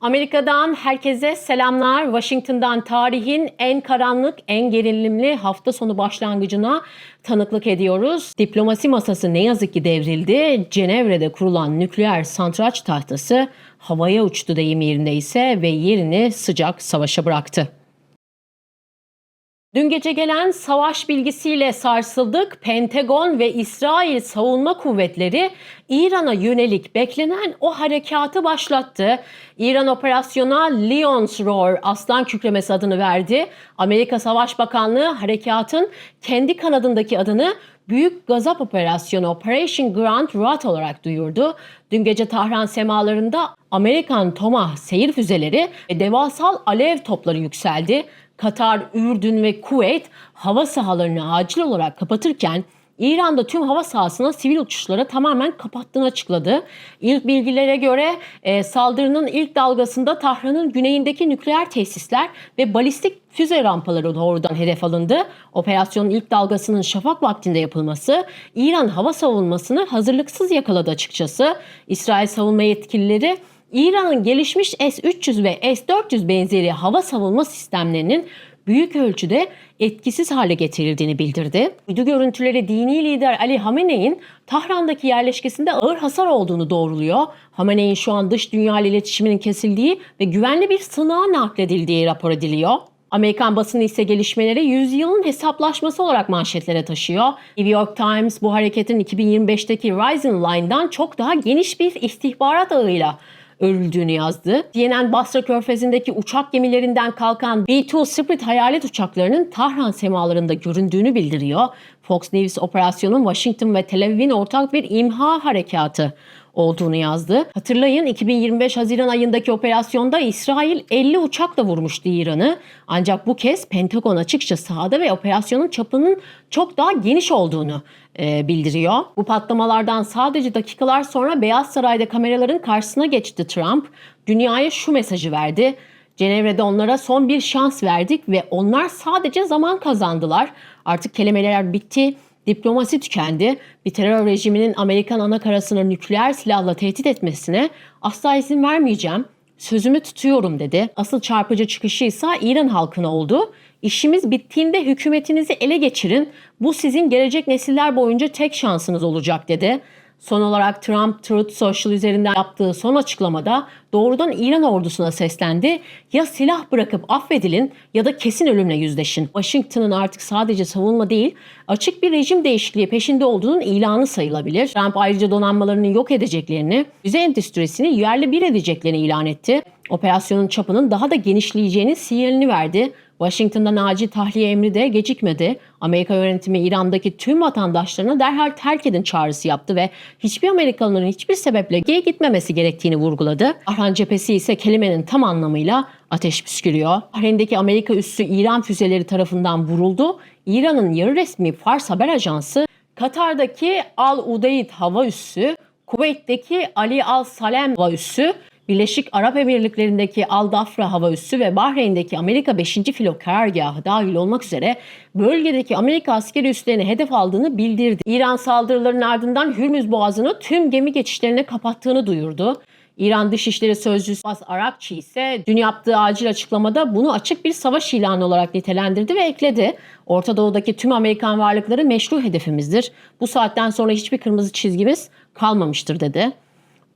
Amerika'dan herkese selamlar. Washington'dan tarihin en karanlık, en gerilimli hafta sonu başlangıcına tanıklık ediyoruz. Diplomasi masası ne yazık ki devrildi. Cenevre'de kurulan nükleer santraç tahtası havaya uçtu deyim yerindeyse ve yerini sıcak savaşa bıraktı. Dün gece gelen savaş bilgisiyle sarsıldık. Pentagon ve İsrail Savunma Kuvvetleri İran'a yönelik beklenen o harekatı başlattı. İran operasyona Lion's Roar, Aslan Kükremesi adını verdi. Amerika Savaş Bakanlığı harekatın kendi kanadındaki adını Büyük Gazap Operasyonu Operation Grand Rot olarak duyurdu. Dün gece Tahran semalarında Amerikan Tomahawk seyir füzeleri ve devasal alev topları yükseldi. Katar, Ürdün ve Kuveyt hava sahalarını acil olarak kapatırken İran'da tüm hava sahasına sivil uçuşlara tamamen kapattığını açıkladı. İlk bilgilere göre saldırının ilk dalgasında Tahran'ın güneyindeki nükleer tesisler ve balistik füze rampaları doğrudan hedef alındı. Operasyonun ilk dalgasının şafak vaktinde yapılması İran hava savunmasını hazırlıksız yakaladı açıkçası. İsrail savunma yetkilileri İran'ın gelişmiş S-300 ve S-400 benzeri hava savunma sistemlerinin büyük ölçüde etkisiz hale getirildiğini bildirdi. Uydu görüntüleri dini lider Ali Hamenei'nin Tahran'daki yerleşkesinde ağır hasar olduğunu doğruluyor. Hamenei şu an dış dünya ile iletişiminin kesildiği ve güvenli bir sığınağa nakledildiği rapor ediliyor. Amerikan basını ise gelişmeleri yüzyılın hesaplaşması olarak manşetlere taşıyor. New York Times bu hareketin 2025'teki Rising Line'dan çok daha geniş bir istihbarat ağıyla örüldüğünü yazdı. CNN Basra Körfezi'ndeki uçak gemilerinden kalkan B-2 Spirit hayalet uçaklarının Tahran semalarında göründüğünü bildiriyor. Fox News operasyonun Washington ve Tel Aviv'in ortak bir imha harekatı olduğunu yazdı. Hatırlayın 2025 Haziran ayındaki operasyonda İsrail 50 uçakla vurmuştu İran'ı. Ancak bu kez Pentagon açıkça sahada ve operasyonun çapının çok daha geniş olduğunu bildiriyor. Bu patlamalardan sadece dakikalar sonra Beyaz Saray'da kameraların karşısına geçti Trump. Dünyaya şu mesajı verdi. Cenevre'de onlara son bir şans verdik ve onlar sadece zaman kazandılar. Artık kelimeler bitti. Diplomasi tükendi. Bir terör rejiminin Amerikan anakarasını nükleer silahla tehdit etmesine asla izin vermeyeceğim. Sözümü tutuyorum dedi. Asıl çarpıcı çıkışı ise İran halkına oldu. İşimiz bittiğinde hükümetinizi ele geçirin. Bu sizin gelecek nesiller boyunca tek şansınız olacak dedi. Son olarak Trump Truth Social üzerinden yaptığı son açıklamada doğrudan İran ordusuna seslendi. Ya silah bırakıp affedilin ya da kesin ölümle yüzleşin. Washington'ın artık sadece savunma değil, açık bir rejim değişikliği peşinde olduğunun ilanı sayılabilir. Trump ayrıca donanmalarını yok edeceklerini, füze endüstrisini yerle bir edeceklerini ilan etti. Operasyonun çapının daha da genişleyeceğinin sinyalini verdi. Washington'dan acil tahliye emri de gecikmedi. Amerika yönetimi İran'daki tüm vatandaşlarına derhal terk edin çağrısı yaptı ve hiçbir Amerikalıların hiçbir sebeple gitmemesi gerektiğini vurguladı. Bahreyn cephesi ise kelimenin tam anlamıyla ateş püskürüyor. Bahreyn'deki Amerika üssü İran füzeleri tarafından vuruldu. İran'ın yarı resmi Fars haber ajansı, Katar'daki Al Udeid hava üssü, Kuveyt'teki Ali Al Salem hava üssü, Birleşik Arap Emirlikleri'ndeki Al Dafra hava üssü ve Bahreyn'deki Amerika 5. Filo karargahı dahil olmak üzere bölgedeki Amerika askeri üslerini hedef aldığını bildirdi. İran saldırılarının ardından Hürmüz Boğazı'nı tüm gemi geçişlerine kapattığını duyurdu. İran Dışişleri Sözcüsü Abbas Arakçı ise dün yaptığı acil açıklamada bunu açık bir savaş ilanı olarak nitelendirdi ve ekledi. Orta Doğu'daki tüm Amerikan varlıkları meşru hedefimizdir. Bu saatten sonra hiçbir kırmızı çizgimiz kalmamıştır dedi.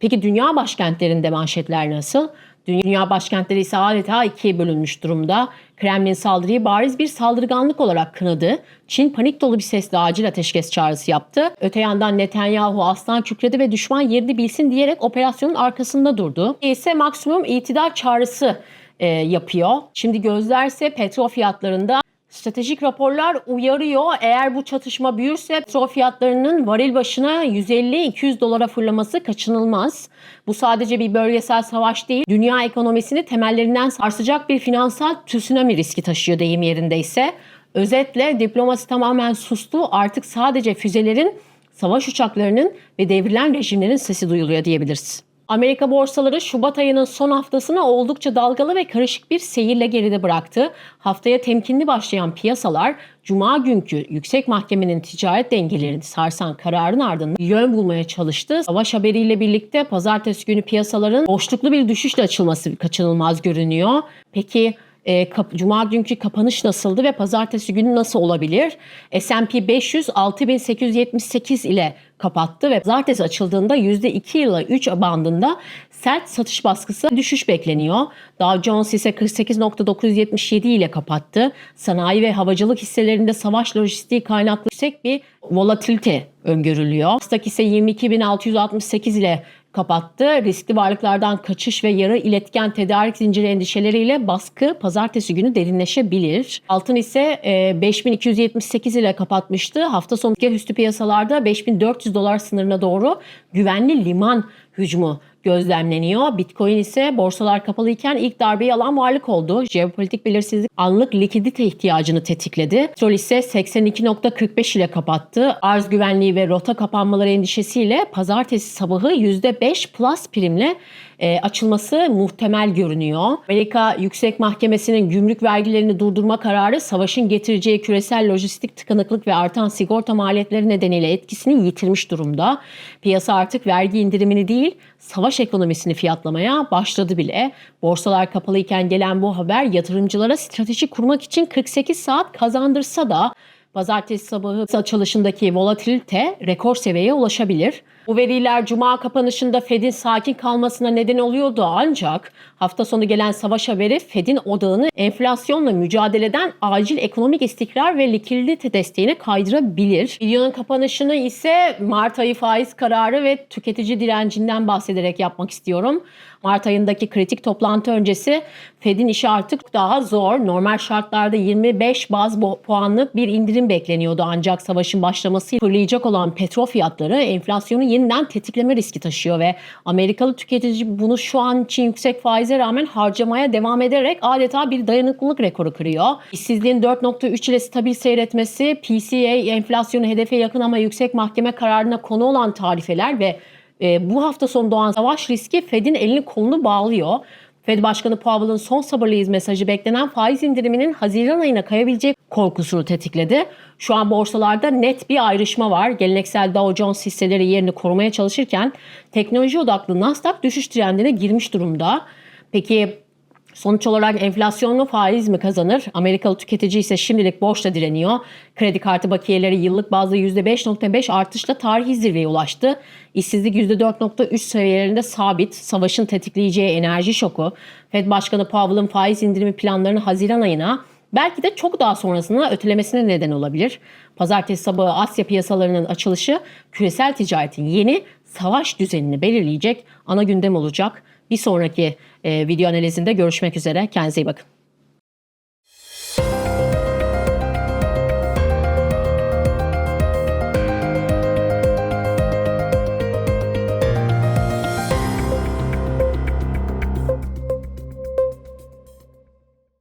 Peki dünya başkentlerinde manşetler nasıl? Dünya başkentleri ise adeta ikiye bölünmüş durumda. Kremlin saldırıyı bariz bir saldırganlık olarak kınadı. Çin panik dolu bir sesle acil ateşkes çağrısı yaptı. Öte yandan Netanyahu aslan kükredi ve düşman yerini bilsin diyerek operasyonun arkasında durdu. İse maksimum itidal çağrısı yapıyor. Şimdi gözler ise petrol fiyatlarında. Stratejik raporlar uyarıyor. Eğer bu çatışma büyürse petrol fiyatlarının varil başına 150-200 dolara fırlaması kaçınılmaz. Bu sadece bir bölgesel savaş değil, dünya ekonomisini temellerinden sarsacak bir finansal tsunami riski taşıyor deyim yerindeyse. Özetle diplomasi tamamen sustu. Artık sadece füzelerin, savaş uçaklarının ve devrilen rejimlerin sesi duyuluyor diyebiliriz. Amerika borsaları Şubat ayının son haftasını oldukça dalgalı ve karışık bir seyirle geride bıraktı. Haftaya temkinli başlayan piyasalar, Cuma günkü Yüksek Mahkemenin ticaret dengelerini sarsan kararın ardından yön bulmaya çalıştı. Savaş haberiyle birlikte pazartesi günü piyasaların boşluklu bir düşüşle açılması kaçınılmaz görünüyor. Peki Cuma günkü kapanış nasıldı ve pazartesi günü nasıl olabilir? S&P 500 6878 ile kapattı ve pazartesi açıldığında %2 ile 3 bandında sert satış baskısı düşüş bekleniyor. Dow Jones ise 48.977 ile kapattı. Sanayi ve havacılık hisselerinde savaş lojistiği kaynaklı yüksek bir volatilite öngörülüyor. Nasdaq ise 22.668 ile kapattı. Riskli varlıklardan kaçış ve yarı iletken tedarik zinciri endişeleriyle baskı pazartesi günü derinleşebilir. Altın ise 5278 ile kapatmıştı. Hafta sonu üstü piyasalarda 5400 dolar sınırına doğru güvenli liman hücumu gözlemleniyor. Bitcoin ise borsalar kapalıyken ilk darbeyi alan varlık oldu. Jeopolitik belirsizlik anlık likidite ihtiyacını tetikledi. Petrol ise 82.45 ile kapattı. Arz güvenliği ve rota kapanmaları endişesiyle pazartesi sabahı %5 plus primle açılması muhtemel görünüyor. Amerika Yüksek Mahkemesi'nin gümrük vergilerini durdurma kararı savaşın getireceği küresel lojistik tıkanıklık ve artan sigorta maliyetleri nedeniyle etkisini yitirmiş durumda. Piyasa artık vergi indirimini değil, savaş ekonomisini fiyatlamaya başladı bile. Borsalar kapalıyken gelen bu haber yatırımcılara strateji kurmak için 48 saat kazandırsa da pazartesi sabahı açılışındaki volatilite rekor seviyeye ulaşabilir. Bu veriler Cuma kapanışında Fed'in sakin kalmasına neden oluyordu ancak hafta sonu gelen savaş haberi Fed'in odağını enflasyonla mücadeleden acil ekonomik istikrar ve likidite desteğine kaydırabilir. Videonun kapanışını ise Mart ayı faiz kararı ve tüketici direncinden bahsederek yapmak istiyorum. Mart ayındaki kritik toplantı öncesi Fed'in işi artık daha zor. Normal şartlarda 25 baz puanlık bir indirim bekleniyordu ancak savaşın başlamasıyla fırlayacak olan petrol fiyatları enflasyonu yeniden tetikleme riski taşıyor ve Amerikalı tüketici bunu şu an için yüksek faize rağmen harcamaya devam ederek adeta bir dayanıklılık rekoru kırıyor. İşsizliğin 4.3 ile stabil seyretmesi, PCE enflasyonu hedefe yakın ama yüksek mahkeme kararına konu olan tarifeler ve bu hafta sonu doğan savaş riski Fed'in elini kolunu bağlıyor. Fed Başkanı Powell'ın son sabırlıyız mesajı beklenen faiz indiriminin Haziran ayına kayabilecek korkusunu tetikledi. Şu an borsalarda net bir ayrışma var. Geleneksel Dow Jones hisseleri yerini korumaya çalışırken teknoloji odaklı Nasdaq düşüş trendine girmiş durumda. Peki sonuç olarak enflasyonlu faiz mi kazanır? Amerikalı tüketici ise şimdilik borçla direniyor. Kredi kartı bakiyeleri yıllık bazda %5.5 artışla tarihi zirveye ulaştı. İşsizlik %4.3 seviyelerinde sabit. Savaşın tetikleyeceği enerji şoku, Fed Başkanı Powell'ın faiz indirimi planlarını Haziran ayına belki de çok daha sonrasına ötelemesine neden olabilir. Pazartesi sabahı Asya piyasalarının açılışı küresel ticaretin yeni savaş düzenini belirleyecek ana gündem olacak. Bir sonraki video analizinde görüşmek üzere. Kendinize iyi bakın.